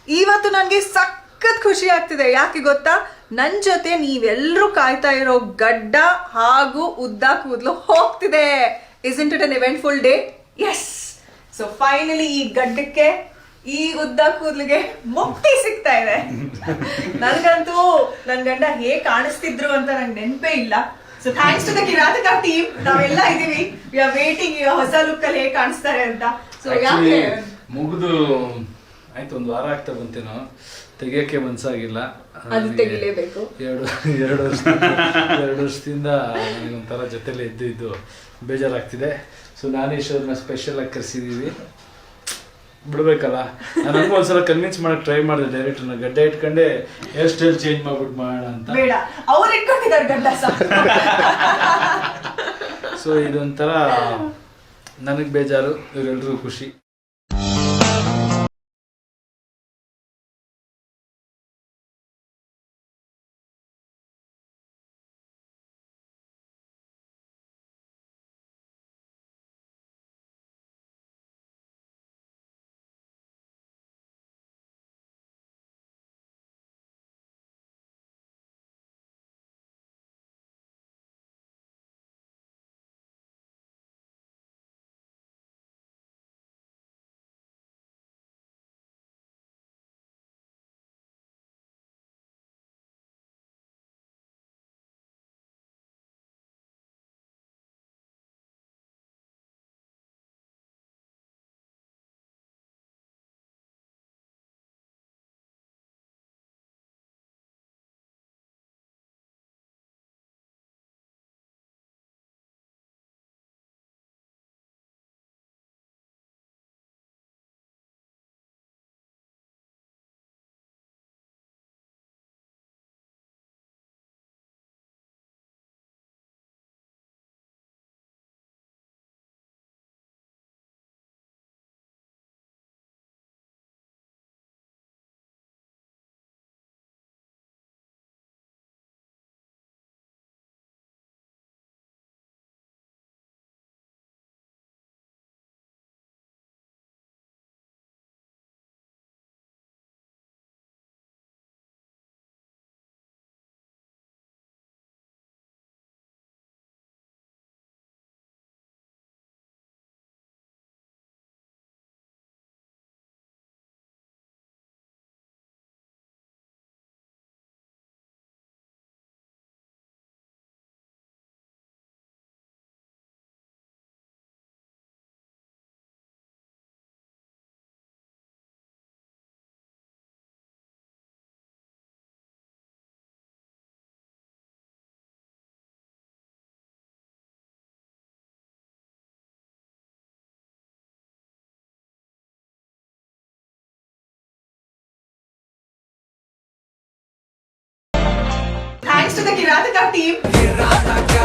ಇವತ್ತು ನನಗೆ ಸಖತ್ ಖುಷಿ ಆಗ್ತಿದೆ. ಯಾಕೆ ಗೊತ್ತಾ, ನನ್ನ ಜೊತೆ ನೀವೆಲ್ಲರೂ ಕಾಯ್ತಾ ಇರೋ ಗಡ್ಡ ಹಾಗೂ ಉದ್ದ ಕೂದಲು ಹೋಗ್ತಿದೆ. Isn't it an eventful day? Yes. So finally ಈ ಗಡ್ಡಕ್ಕೆ ಈ ಉದ್ದ ಕೂದಲಿಗೆ ಮುಕ್ತಿ ಸಿಗ್ತಾ ಇದೆ. ನನಗಂತೂ ನನ್ನ ಗಂಡ ಹೇಗೆ ಕಾಣಿಸ್ತಿದ್ರು ಅಂತ ನಂಗೆ ನೆನಪೇ ಇಲ್ಲ. So thanks to the Kirataka team, ನಾವೆಲ್ಲ ಇದೀವಿ. ವಿ ಆರ್ ವೇಟಿಂಗ್ ಹೊಸ ಲುಕ್ ಅಲ್ಲಿ ಹೇಗೆ ಕಾಣಿಸ್ತಾರೆ ಅಂತ. ಸೊ ಯಾಕೆ ಮುಗಿದು ಆಯ್ತು, ಒಂದು ವಾರ ಆಗ್ತಾ ಬಂತೇನೋ, ತೆಗಿಯಕ್ಕೆ ಮನ್ಸಾಗಿಲ್ಲ. ಅದು ತೆಗಿಲೇಬೇಕು. ಎರಡು ವರ್ಷದಿಂದ ನನಗೊಂಥರ ಜೊತೆಲಿ ಇದ್ದು ಬೇಜಾರಾಗ್ತಿದೆ. ಸೊ ನಾನೇಶ್ವರನ ಸ್ಪೆಷಲ್ ಆಗಿ ಕರೆಸಿದೀವಿ, ಬಿಡ್ಬೇಕಲ್ಲ. ನಾನು ಒಂದ್ಸಲ ಕನ್ವಿನ್ಸ್ ಮಾಡಕ್ ಟ್ರೈ ಮಾಡಿದೆ ಡೈರೆಕ್ಟರ್ನ, ಗಡ್ಡ ಇಟ್ಕೊಂಡೆ ಹೇರ್ ಸ್ಟೈಲ್ ಚೇಂಜ್ ಮಾಡ್ಬಿಟ್ಟು ಮಾಡೋಣ ಅಂತ. ಬೇಡ, ಅವ್ರು ಇಟ್ಕೊಂಡಿದ್ದಾರೆ ಗಡ್ಡ. ಸೊ ಇದೊಂಥರ ನನಗೆ ಬೇಜಾರು, ಇವರೆಲ್ರಿಗೂ ಖುಷಿ. Thanks to the Kirataka team.